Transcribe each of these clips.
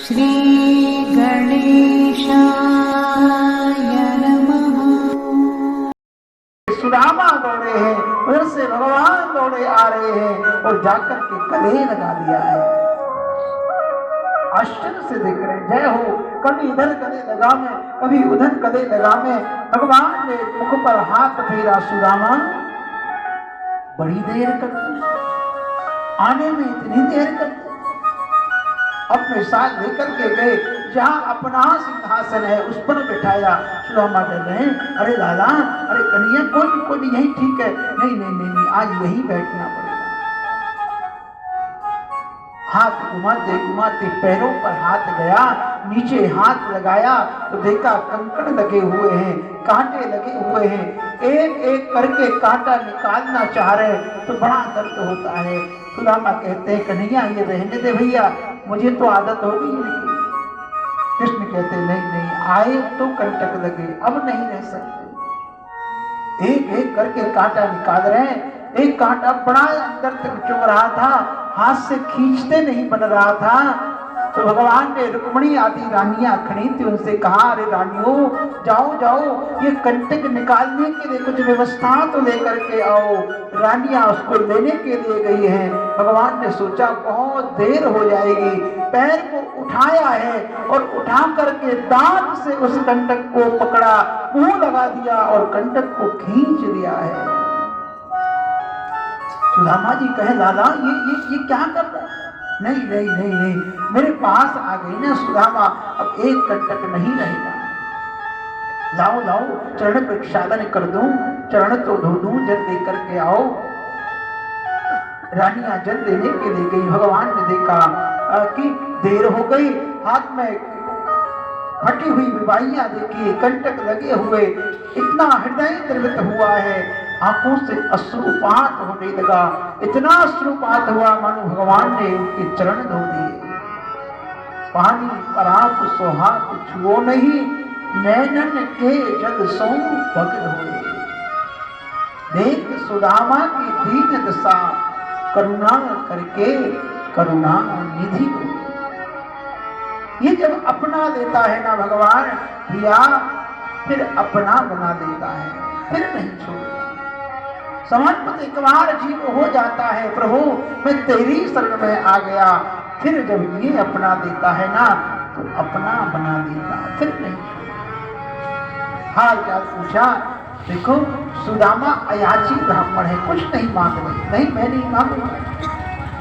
श्री गणेशाय नमः। सुदामा दौड़े हैं, उधर से भगवान दौड़े आ रहे हैं और जाकर के गले लगा दिया है। आश्चर्य से देख रहे, जय हो, कभी इधर गले लगा में, कभी उधर गले लगा में। भगवान ने मुख पर हाथ फेरा, सुदामा बड़ी देर करते, आने में इतनी देर करते। अपने साथ लेकर के गए, जहां अपना सिंहासन है उस पर बिठाया। सुदामा डर रहे, अरे लाला, अरे कन्हैया, कोई नहीं, यही ठीक है। नहीं नहीं नहीं नहीं, आज यही बैठना पड़ेगा। हाथ घुमाते पैरों पर हाथ गया, नीचे हाथ लगाया तो देखा कंकड़ लगे हुए हैं, कांटे लगे हुए हैं। एक एक करके कांटा निकालना चाह रहे तो बड़ा दर्द होता है। सुदामा कहते हैं, कन्हैया ये रहने दे भैया, मुझे तो आदत हो गई है। कृष्ण कहते नहीं नहीं, आए तो कंटक लगे, अब नहीं रह सकते। एक एक करके कांटा निकाल रहे हैं। एक कांटा बड़ा अंदर तक चुभ रहा था, हाथ से खींचते नहीं बन रहा था। तो भगवान ने रुक्मिणी आदि रानियां खड़ी थी, उनसे कहा, अरे रानियों, जाओ जाओ, ये कंटक निकालने के लिए कुछ व्यवस्था तो लेकर के आओ। रानियां उसको लेने के लिए गई हैं। भगवान ने सोचा बहुत देर हो जाएगी, पैर को उठाया है और उठा करके दांत से उस कंटक को पकड़ा, मुंह लगा दिया और कंटक को खींच दिया है। सुदामा जी कहे, लाला ये क्या कर रहा है? नहीं नहीं नहीं नहीं, मेरे पास आ गई ना सुदामा, अब एक कंटक नहीं रहेगा। लाओ लाओ, चरण प्रक्षालन कर दूं, चरण तो धो दूं, जल दे करके आओ। रानियां जल देने के लिए गई। भगवान ने देखा कि देर हो गई, हाथ में फटी हुई विवाहियां देखी, कंटक लगे हुए, इतना हृदय द्रवित हुआ है, आंखों से अश्रुपात होने लगा। इतना अश्रुपात हुआ मानो भगवान ने उनके चरण धो दिए। पानी परात सोहात छुओ नहीं, नैनन के जल सो भगत हुए। देख सुदामा की दीन दशा, करुणा करके करुणा निधि को। ये जब अपना लेता है ना भगवान भैया, फिर अपना बना देता है, फिर नहीं छोड़ता। समर्पित एक बार जीव हो जाता है, प्रभु मैं तेरी शरण में आ गया। फिर जब ये अपना देता है ना, तो अपना बना देता है, फिर नहीं छोड़ता। हाल चाल पूछा, देखो सुदामा अयाची ब्राह्मण है, कुछ नहीं मांग रहे। नहीं, मैं नहीं मांगूंगा।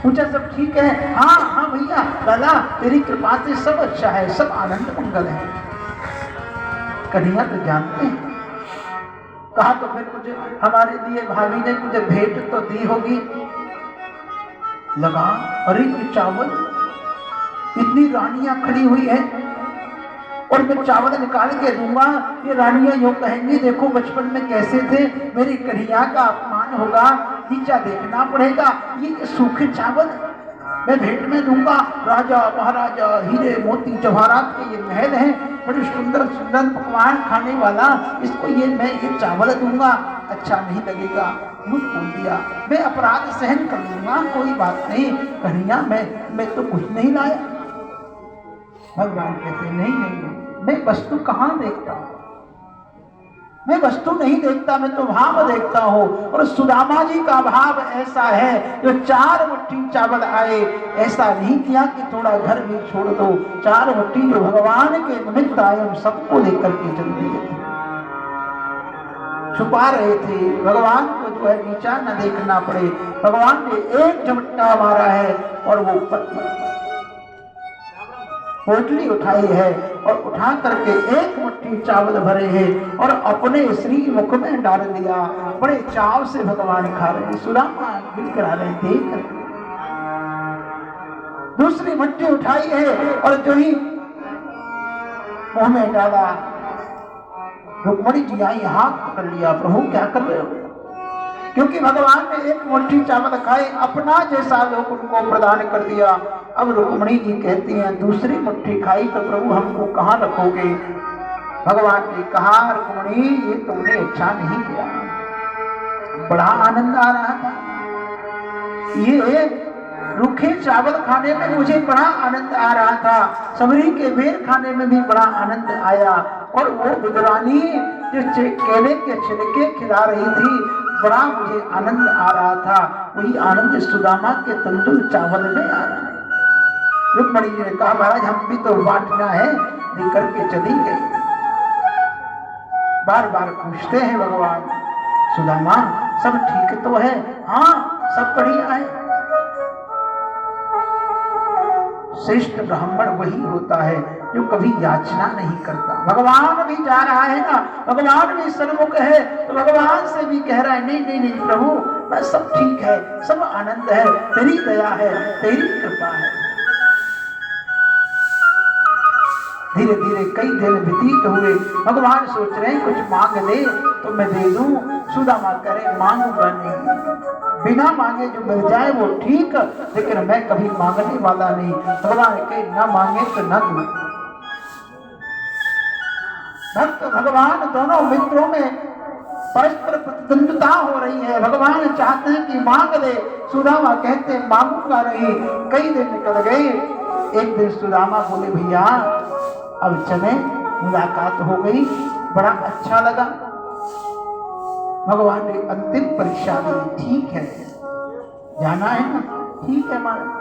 पूछा, सब ठीक है? हाँ हाँ भैया, दादा तेरी कृपा से सब अच्छा है, सब आनंद मंगल है। कन्हैया तो जानते हैं। कहा, तो फिर कुछ हमारे लिए भाभी ने कुछ भेंट तो दी होगी। लगा, अरे ये चावल, इतनी रानियां खड़ी हुई है और मैं चावल निकाल के दूंगा, ये रानियां यूं कहेंगी, देखो बचपन में कैसे थे, मेरी कन्हैया का अपमान होगा, नीचा देखना पड़ेगा। ये सूखे चावल मैं भेंट में दूंगा, राजा महाराजा हीरे मोती जवाहरात के ये महल हैं, बड़े सुंदर सुंदर पकवान खाने वाला, इसको मैं ये चावल दूंगा, अच्छा नहीं लगेगा। मुझ बोल दिया, मैं अपराध सहन कर लूंगा, कोई बात नहीं। कन्हैया मैं तो कुछ नहीं लाया। भगवान कहते, नहीं नहीं, मैं वस्तु कहाँ देखता हूँ, मैं वस्तु नहीं देखता, मैं तो भाव देखता हूँ। और सुदामा जी का भाव ऐसा है, जो 4 मुट्ठी चावल आए, ऐसा नहीं किया कि थोड़ा घर भी छोड़ दो। 4 मुट्ठी जो भगवान के निमित्त आए, उन सबको लेकर के चल दिए थे। छुपा रहे थे भगवान को, जो है नीचा न देखना पड़े। भगवान ने एक झमट्टा मारा है और वो पोटली उठाई है और उठा करके 1 मुट्ठी चावल भरे हैं और अपने श्री मुख में डाल दिया। बड़े चाव से भगवान खा रहे हैं, सुदामा गिड़गिड़ा रहे थे। दूसरी मुट्ठी उठाई है और जो ही मुंह में डाला, रुक्मिणी जी आई, हाथ पकड़ लिया, प्रभु क्या कर रहे हो? क्योंकि भगवान ने 1 मुट्ठी चावल खाए, अपना जैसा लोग उनको प्रदान कर दिया। अब रुक्मिणी जी कहती हैं, दूसरी मुट्ठी खाई तो प्रभु हमको कहाँ रखोगे? भगवान ने कहा रुक्मिणी ये तुमने अच्छा नहीं किया। बड़ा आनंद आ रहा था, ये रूखे चावल खाने में मुझे बड़ा आनंद आ रहा था, सबरी के बेर खाने में भी बड़ा आनंद आया, और वो विद्वानी जो केले के छिलके खिला रही थी बड़ा मुझे आनंद आ रहा था, वही आनंद सुदामा के तंदूर चावल में आ रहा है। रुक्मिणी जी ने कहा महाराज हम भी तो बांटना है, लेकर के चली गई। बार बार पूछते हैं भगवान सुदामा सब ठीक तो है? हाँ सब बढ़िया है। श्रेष्ठ ब्राह्मण वही होता है जो कभी याचना नहीं करता। भगवान भी जा रहा है ना, भगवान भी सन्मुख है, तो भगवान से भी कह रहा है नहीं नहीं नहीं प्रभु बस सब ठीक है, सब आनंद है, तेरी दया है, तेरी कृपा है। धीरे धीरे कई दिन व्यतीत हुए, भगवान सोच रहे हैं कुछ मांग ले तो मैं दे दूं। सुदामा करे मांगूंगा नहीं, बिना मांगे जो मिल जाए वो ठीक, लेकिन मैं कभी मांगने वाला नहीं। भगवान के न मांगे तो न दूं। भक्त भगवान दोनों मित्रों में परस्पर प्रतिद्वंद्विता हो रही है। भगवान चाहते हैं कि मांग ले, सुदामा कहते हैं मांगूंगा नहीं। कई दिन निकल गए, एक दिन सुदामा बोले भैया अब चले, मुलाकात हो गई, बड़ा अच्छा लगा। भगवान ने अंतिम परीक्षा दी, ठीक है जाना है ना, ठीक है मारा।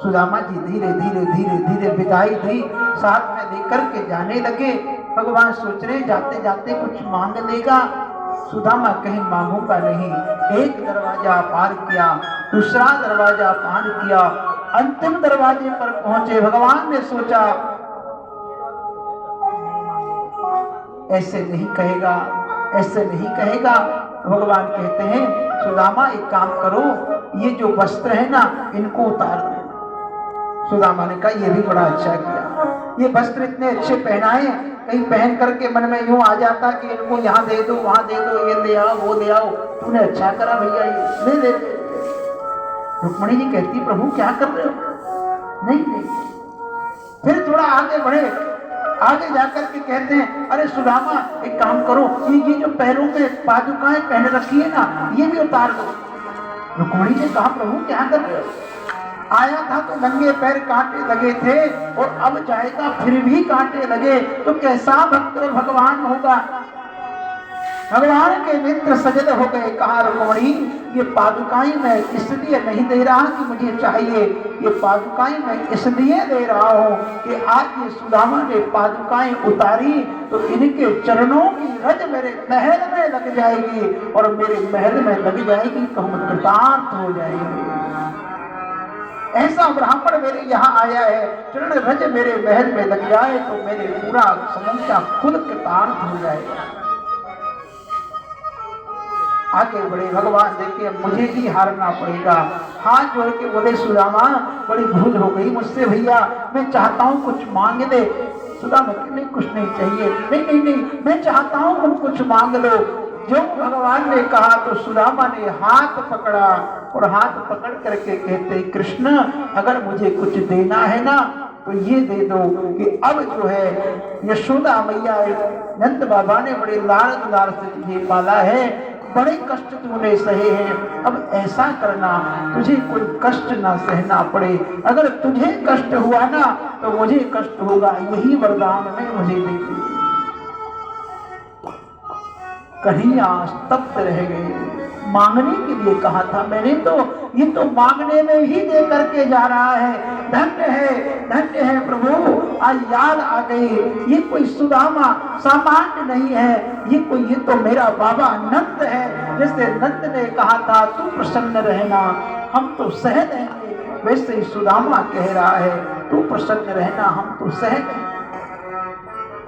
सुदामा जी धीरे धीरे धीरे धीरे विदाई दी, साथ में लेकर के जाने लगे। भगवान सोच रहे जाते जाते कुछ मांग लेगा, सुदामा कहीं मांगूंगा नहीं। एक दरवाजा पार किया, दूसरा दरवाजा पार किया, अंतिम दरवाजे पर पहुंचे। भगवान ने सोचा ऐसे नहीं कहेगा, ऐसे नहीं कहेगा। भगवान कहते हैं सुदामा एक काम करो, ये जो वस्त्र है ना इनको उतार दो। सुदामा ने कहा ये भी बड़ा अच्छा किया, ये वस्त्र इतने अच्छे पहनाए, कहीं पहन करके मन में यूं आ जाता कि इनको यहाँ दे दो वहां दे दो, ये ले आओ वो ले आओ, तूने अच्छा करा भैया ये ले ले। रुक्मिणी जी कहती प्रभु क्या कर रहे हो? नहीं नहीं। फिर थोड़ा आगे बढ़े, आगे जाकर के कहते हैं अरे सुदामा एक काम करो, ये जो पैरों में पादुकाएं पहन रखी है ना ये भी उतार दो। रुक्मिणी ने कहा प्रभु क्या कर रहे हो? आया था तो नंगे पैर कांटे लगे थे और अब जाएगा फिर भी कांटे लगे, तो कैसा भक्त भगवान होगा। भगवान के नेत्र सजल हो गए। कहा रुक्मिणी ये पादुकाएं मैं इसलिए नहीं दे रहा कि मुझे चाहिए, ये पादुकाएं मैं इसलिए दे रहा हूँ कि आज ये सुदामा ने पादुकाएं उतारी तो इनके चरणों की रज मेरे महल में लग जाएगी, और मेरे महल में लग जाएगी तो हम कृतार्थ हो जाएंगे। ऐसा ब्राह्मण मेरे यहाँ आया है, चरण रज मेरे महल में लग जाए तो मेरे पूरा समूचा खुद कृतार्थ हो जाएगा। आगे बढ़े, भगवान देखिए मुझे ही हारना पड़ेगा। हाथ जोड़ के बोले सुदामा बड़ी भूल हो गई मुझसे भैया, मैं चाहता हूँ कुछ मांग ले। सुदामा नहीं कुछ नहीं चाहिए, नहीं नहीं नहीं मैं चाहता हूँ तुम कुछ मांग लो। जो भगवान ने कहा तो सुदामा ने हाथ पकड़ा और हाथ पकड़ करके कहते कृष्ण अगर मुझे कुछ देना है ना तो ये दे दो कि अब जो है यशोदा मैया नंद बाबा ने बड़े लाड़ दुलार से तुझे पाला है, बड़े कष्ट तूने सहे हैं, अब ऐसा करना तुझे कोई कष्ट ना सहना पड़े। अगर तुझे कष्ट हुआ ना तो मुझे कष्ट होगा, यही वरदान में मुझे दे दे। कन्हैया स्तब्ध रह गए। मांगने के लिए कहा था मैंने, तो ये तो मांगने में ही दे करके जा रहा है। धन्य है प्रभु, आज याद आ गई, ये कोई सुदामा सामान्य नहीं है, ये तो मेरा बाबा नंद है। जैसे नंद ने कहा था तू प्रसन्न रहना हम तो सह देंगे, वैसे ही सुदामा कह रहा है तू प्रसन्न रहना हम तो सह देंगे।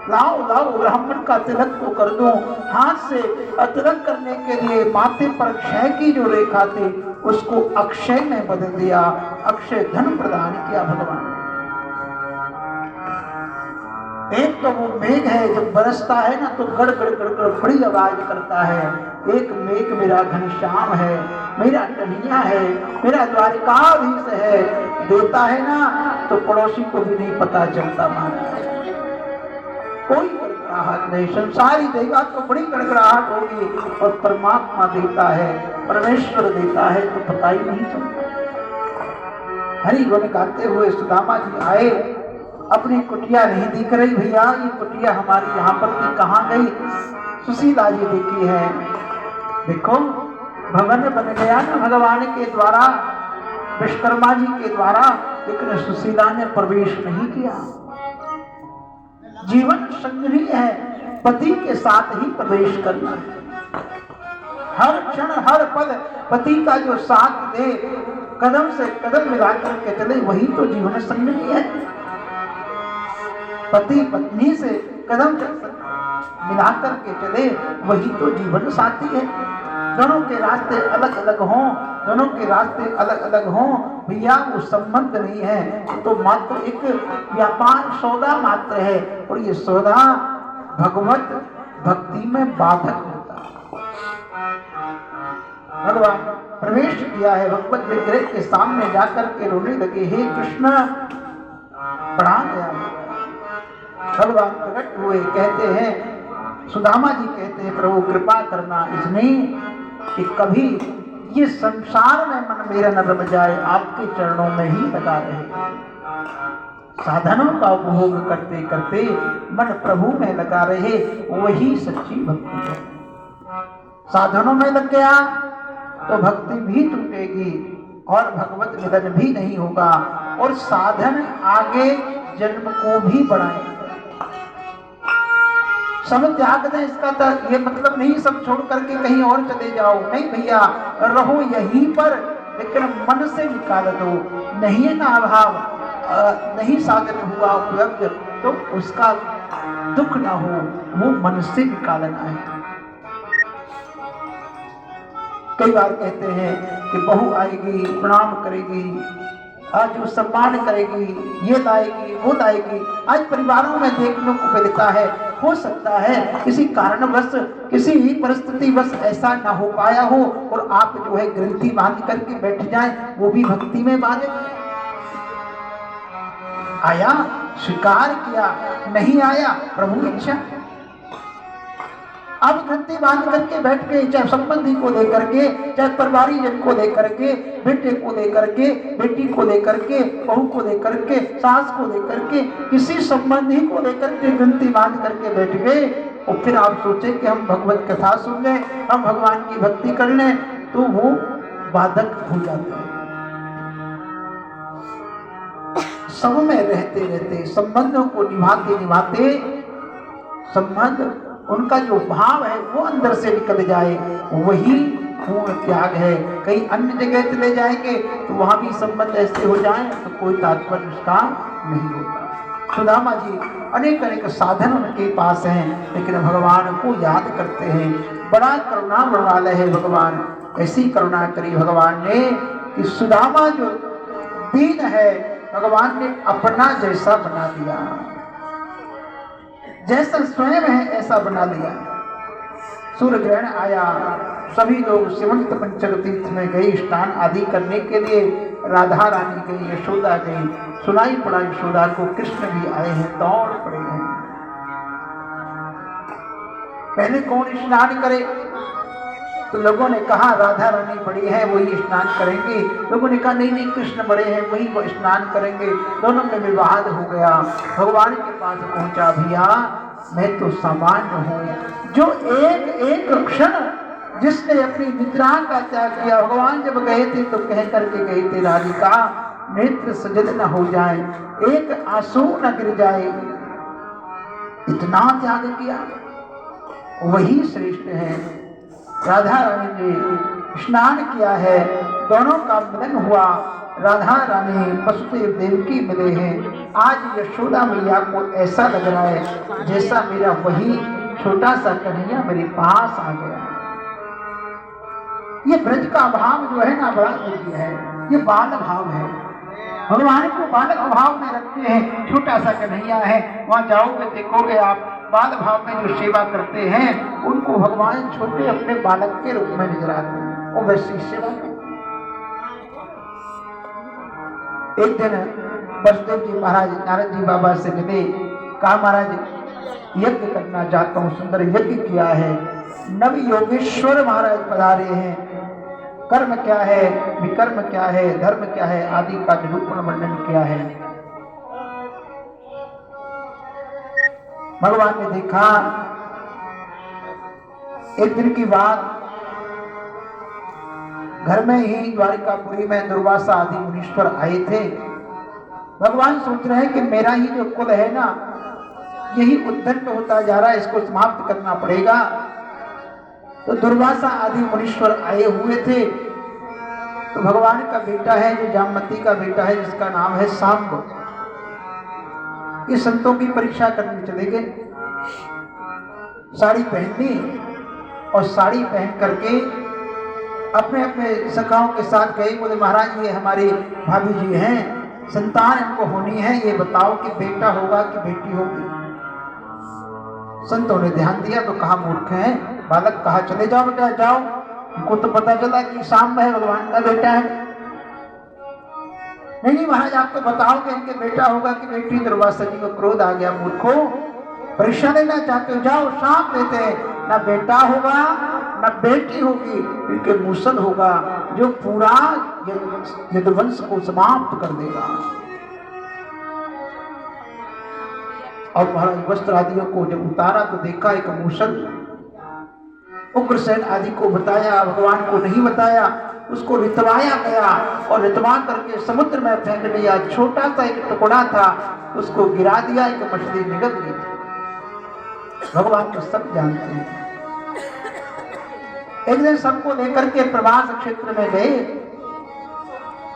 लाओ लाओ ब्राह्मण का तिलक तो कर दो। हाथ से तिलक करने के लिए माथे पर क्षय की जो रेखा थी उसको अक्षय में बदल दिया, अक्षय धन प्रदान किया भगवान। एक तो वो मेघ है जब बरसता है ना तो गड़ गड़ गड़ गड़ बड़ी आवाज करता है। एक मेघ मेरा घनश्याम है, मेरा कन्हैया है, मेरा द्वारिकाधीश है, देता है ना तो पड़ोसी को भी नहीं पता चलता। कोई गड़गड़ाहट नहीं। संसार ही देगा तो बड़ी गड़गड़ाहट होगी, और परमात्मा देता है, परमेश्वर देता है तो पता ही नहीं चलता। हरि गुण गाते हुए सुदामा जी आए, अपनी कुटिया नहीं दिख रही, भैया ये कुटिया हमारी यहाँ पर की कहाँ गई? सुशीला जी देखी है, देखो भवन बन गया ना भगवान के द्वारा, विश्वकर्मा जी के द्वारा, लेकिन सुशीला ने प्रवेश नहीं किया। जीवन संग्रही है, पति के साथ ही प्रवेश करना है। हर क्षण हर पल पति का जो साथ दे, कदम से कदम मिला करके चले, वही तो जीवन संग्रही है। पति पत्नी से कदम मिला करके चले, वही तो जीवन साथी है। दोनों के रास्ते अलग अलग हों, दोनों के रास्ते अलग अलग हों, भैया वो संबंध नहीं है, तो मात्र एक व्यापार सौदा मात्र है, और ये सौदा भगवत भक्ति में बाधक होता है। भगवान प्रवेश किया है, भगवत विग्रह के सामने जाकर के रोने लगे, हे कृष्ण पढ़ा गया। भगवान प्रकट हुए, कहते हैं, सुदामा जी कहते हैं, प्रभु कृपा करना इसमें कि कभी ये संसार में मन मेरा न रम जाए, आपके चरणों में ही लगा रहे। साधनों का उपभोग करते करते मन प्रभु में लगा रहे, वही सच्ची भक्ति है। साधनों में लग गया तो भक्ति भी टूटेगी और भगवत मिलन भी नहीं होगा, और साधन आगे जन्म को भी बढ़ाएगा। सब त्याग दें, इसका तो ये मतलब नहीं सब छोड़ करके कहीं और चले जाओ, नहीं भैया, रहो यहीं पर, लेकिन मन से निकाल दो। नहीं ना अभाव, नहीं साधन हुआ उपलब्ध तो उसका दुख ना हो, वो मन से निकालना है। कई बार कहते हैं कि बहू आएगी, प्रणाम करेगी, आज वो सम्मान करेगी, ये लाएगी, वो लाएगी। आज परिवारों में देखने को मिलता है, हो सकता है किसी कारणवश, किसी परिस्थितिवश ऐसा ना हो पाया हो, और आप जो है ग्रंथि बांध करके बैठ जाएं, वो भी भक्ति में बांधे। आया, स्वीकार किया, नहीं आया, प्रभु इच्छा। अब ग्रंथि बांध करके बैठ गए, चाहे संबंधी को लेकर के, चाहे परिवारी जन को लेकर के, बेटे को लेकर के, बेटी को लेकर के, बहू को लेकर के, सास को लेकर के, किसी संबंधी को लेकर के ग्रंथि बांध करके बैठ गए, और फिर आप सोचे कि हम भगवत कथा सुन लें, हम भगवान की भक्ति कर लें, तो वो बाधक हो जाता है। सब में रहते रहते, संबंधों को निभाते निभाते, संबंध उनका जो भाव है वो अंदर से निकल जाए, वही पूर्ण त्याग है। कहीं अन्य जगह चले जाएंगे तो वहां भी संबंध ऐसे हो जाए तो कोई तात्पर्य उसका नहीं होता। सुदामा जी अनेक अनेक साधन उनके पास हैं, लेकिन भगवान को याद करते हैं। बड़ा करुणा वाला है भगवान, ऐसी करुणा करी भगवान ने कि सुदामा जो दीन है, भगवान ने अपना जैसा बना दिया, जैसा स्वयं है ऐसा बना लिया। सूर्य ग्रहण आया, सभी लोग सीमंत पंचक तीर्थ में गए स्नान आदि करने के लिए। राधा रानी गई, यशोदा गई, सुनाई पड़ा यशोदा को कृष्ण भी आए हैं, दौड़ पड़े हैं। पहले कौन स्नान करे? तो लोगों ने कहा राधा रानी बड़ी है, वही स्नान करेंगे। लोगों ने कहा नहीं नहीं, कृष्ण बड़े हैं, वही वो स्नान करेंगे। दोनों में विवाद हो गया। भगवान के पास पहुंचा, भैया मैं तो सामान्य हूँ। जो एक एक क्षण जिसने अपनी निद्रा का त्याग किया, भगवान जब गए थे तो कह करके गए थे, राधिका नेत्र सजद न हो जाए, एक आंसू न गिर जाए, इतना त्याग किया, वही श्रेष्ठ है। राधा रानी ने स्नान किया है, दोनों का मिलन हुआ। राधा रानी वसुदेव देवकी मिले हैं। आज यशोदा मैया को ऐसा लग रहा है जैसा मेरा वही छोटा सा कन्हैया मेरे पास आ गया। ये ब्रज का भाव जो है ना, बड़ा दिव्य है, ये बाल भाव है। भगवान को बालक भाव में रखते हैं। छोटा सा कन्हैया है, वहां जाओगे देखोगे आप, बाल भाव में जो सेवा करते हैं उनको भगवान छोटे अपने बालक के रूप में नजर आते हैं, वो वैसी सेवा करते। एक दिन वसुदेव जी महाराज नारद जी बाबा से मिले, कहा महाराज यज्ञ करना चाहता हूँ। सुंदर यज्ञ किया है। नव योगेश्वर महाराज पधारे हैं। कर्म क्या है, विकर्म क्या है, धर्म क्या है आदि का निरूपण वर्णन किया है। भगवान ने देखा एक दिन की बात, घर में ही द्वारिकापुरी में दुर्वासा आदि मुनीश्वर आए थे। भगवान सोच रहे हैं कि मेरा ही जो कुल है ना, यही उद्दंड होता जा रहा है, इसको समाप्त करना पड़ेगा। तो दुर्वासा आदि मुनीश्वर आए हुए थे। तो भगवान का बेटा है, जो जामवती का बेटा है, जिसका नाम है सांब, ये संतों की परीक्षा करने चले गए। साड़ी पहननी और साड़ी पहन करके अपने अपने सखाओं के साथ गए। बोले महाराज ये हमारी भाभी जी हैं, संतान इनको होनी है, ये बताओ कि बेटा होगा कि बेटी होगी। संतों ने ध्यान दिया तो कहा मूर्ख है बालक, कहा चले जाओ बेटा जाओ। उनको तो पता चला कि सांब है, भगवान का बेटा है। नहीं महाराज आप तो बताओ कि इनके बेटा होगा कि बेटी। दुर्वासा जी को क्रोध आ गया, मूर्खो परीक्षा लेना चाहते हो, जाओ सांप लेते हैं। ना बेटा होगा न बेटी होगी, इनके मूसल होगा जो पूरा यदुवंश को समाप्त कर देगा। और महाराज वस्त्र आदियों को जब उतारा तो देखा एक मूसल। उग्रसेन आदि को बताया, भगवान को नहीं बताया। उसको रितवाया गया और रितवा करके समुद्र में फेंक दिया। छोटा सा एक टुकड़ा था, उसको गिरा दिया, एक मछली निगल गई। भगवान तो सब जानते हैं। एक दिन सबको लेकर के प्रवास क्षेत्र में गए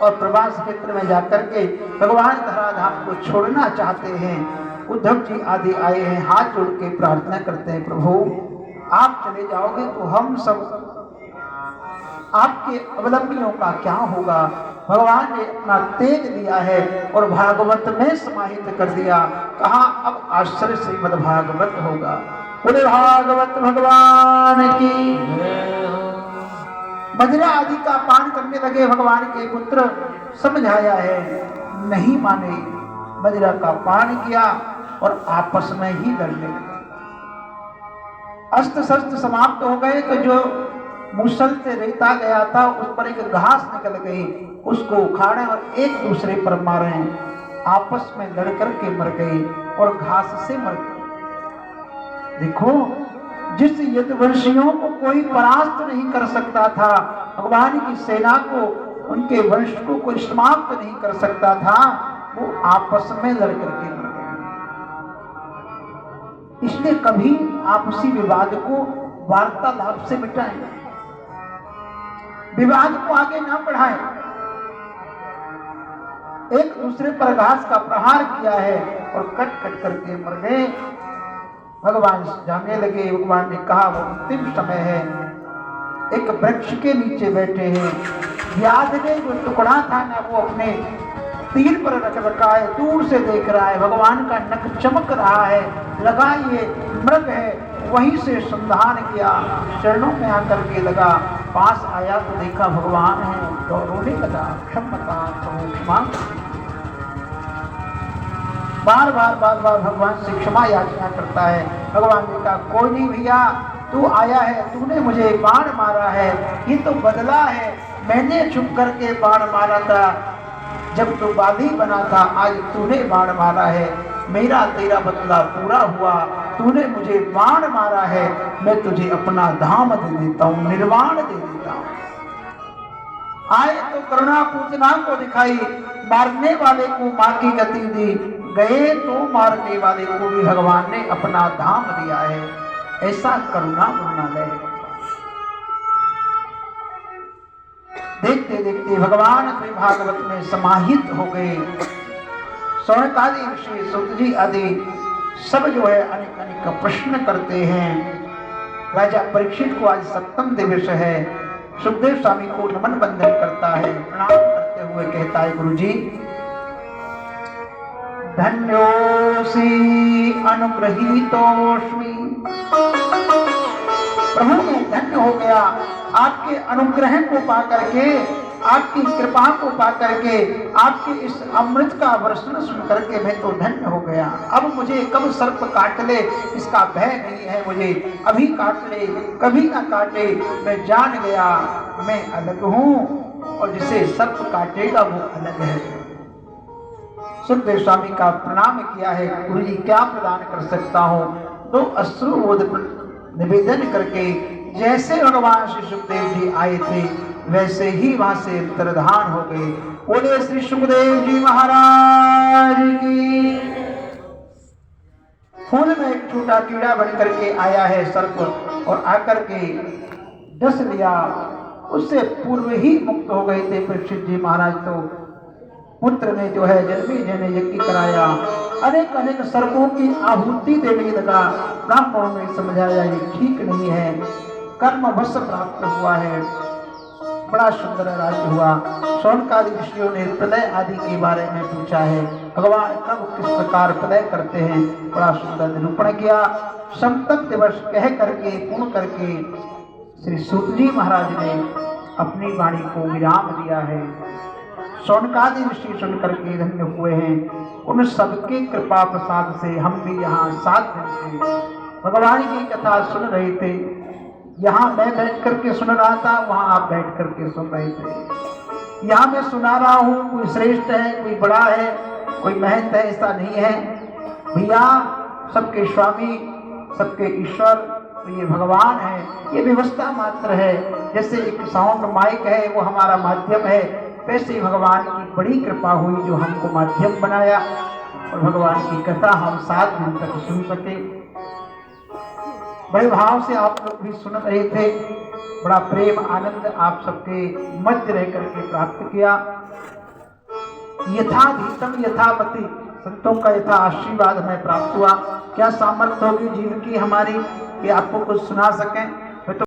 और प्रवास क्षेत्र में जाकर के भगवान धराधाम को छोड़ना चाहते हैं। उद्धव जी आदि आए हैं, हाथ जोड़ के प्रार्थना करते हैं, प्रभु आप चले जाओगे तो हम सब आपके अवलंबियों का क्या होगा। भगवान ने अपना तेज दिया है और भागवत में समाहित कर दिया। कहा अब आश्चर्य श्रीमद् भागवत होगा। बोले भागवत भगवान की। बजरा आदि का पान करने लगे भगवान के पुत्र, समझाया है नहीं माने। बजरा का पान किया और आपस में ही लड़ने लगे। अस्त्र शस्त्र समाप्त हो गए तो जो मूसल से रेता गया था उस पर एक घास निकल गई, उसको उखाड़े और एक दूसरे पर मारे। आपस में लड़ करके मर गए और घास से मर गए। देखो जिस यदुवंशियों को कोई परास्त नहीं कर सकता था, भगवान की सेना को, उनके वंश को कोई समाप्त नहीं कर सकता था, वो आपस में लड़ करके मर गए। इसलिए कभी आपसी विवाद को वार्तालाप से मिटाएं, विवाद को आगे ना बढ़ाएं। एक दूसरे पर घास का प्रहार किया है और कट कट करके मर गए। भगवान जाने लगे। भगवान ने कहा वो अंतिम समय है। एक वृक्ष के नीचे बैठे हैं। व्याध ने जो टुकड़ा था ना वो अपने तीर पर रख रखा है, दूर से देख रहा है। भगवान का नख चमक रहा है, लगा ये मृग है। वहीं से संधान किया, चरणों में आकर के लगा। पास आया तो देखा भगवान है, तो रोने लगा, क्षमता क्षमा। बार बार भगवान से क्षमा याचना करता है। भगवान ने कहा कोई नहीं भैया, तू आया है, तूने मुझे बाण मारा है, ये तो बदला है। मैंने छुप करके बाण मारा था जब तू बाली बना था, आज तूने बाण मारा है। मेरा तेरा बदला पूरा हुआ। तूने मुझे बाण मारा है, मैं तुझे अपना धाम दे देता हूँ, निर्वाण दे देता हूँ। आए तो करुणा पूजना को दिखाई, मारने वाले को मां की गति दी, गए तो मारने वाले को भी भगवान ने अपना धाम दिया है। ऐसा करुणा वर्णालय। देखते देखते भगवान श्री भागवत में समाहित हो गए। सौनकादि ऋषि, सूत जी आदि सब जो है अनेक अनेक प्रश्न करते हैं। राजा परीक्षित को आज सप्तम दिवस है। सुखदेव स्वामी को नमन बंदन करता है, प्रणाम करते हुए कहता है गुरुजी धन्योसी अनुग्रहीतोस्मि। प्रभु मैं धन्य हो गया, आपके अनुग्रह को पा करके आपकी कृपा को पा करके, आपके इस अमृत का वर्षण सुन करके मैं तो धन्य हो गया। अब मुझे कब सर्प काट ले इसका भय नहीं है मुझे, अभी काट ले कभी ना काटे, मैं जान गया मैं अलग हूँ और जिसे सर्प काटेगा वो अलग है। सुखदेव स्वामी का प्रणाम किया है, गुरु जी क्या प्रदान कर सकता हूँ। तो अश्रुबोध निवेदन करके जैसे भगवान श्री सुखदेव जी आए थे वैसे ही वहां से अंतर्धान हो गए। बोले श्री सुखदेव जी महाराज की। फूल में एक छोटा कीड़ा बन करके आया है सर्प और आकर के डस लिया, उससे पूर्व ही मुक्त हो गए थे परीक्षित जी महाराज। तो पुत्र ने जो है जन्मी ने यज्ञ कराया, अनेक अनेक सर्पों की आहुति देने लगा। ब्राह्मणों ने समझाया ये ठीक नहीं है, कर्म वश प्राप्त हुआ है। बड़ा सुंदर राज्य हुआ। शौनकादि ऋषियों ने प्रलय आदि के बारे में पूछा है, भगवान कब किस प्रकार प्रलय करते हैं, बड़ा सुंदर निरूपण किया। संतक दिवस कह करके पूर्ण करके श्री सूत जी महाराज ने अपनी वाणी को विराम दिया है। शौनकादि ऋषि सुन करके धन्य हुए हैं। उन सबके कृपा प्रसाद से हम भी यहाँ 7 दिन से भगवान की कथा सुन रहे थे। यहाँ मैं बैठ करके सुन रहा था, वहाँ आप बैठ करके सुन रहे थे। यहाँ मैं सुना रहा हूँ, कोई श्रेष्ठ है, कोई बड़ा है, कोई महंत है, ऐसा नहीं है भैया। सबके स्वामी, सबके ईश्वर तो ये भगवान है। ये व्यवस्था मात्र है। जैसे एक साउंड माइक है वो हमारा माध्यम है, वैसे ही भगवान की बड़ी कृपा हुई जो हमको माध्यम बनाया और भगवान की कथा हम 7 दिन तक सुन सके। बड़े भाव से आप लोग भी सुन रहे थे, बड़ा प्रेम आनंद आप सबके मध्य रह करके प्राप्त किया। यथाधीतम यथापति, संतों का यथा आशीर्वाद हमें प्राप्त हुआ। क्या सामर्थ्य होगी जीव की हमारी कि आपको कुछ सुना सकें।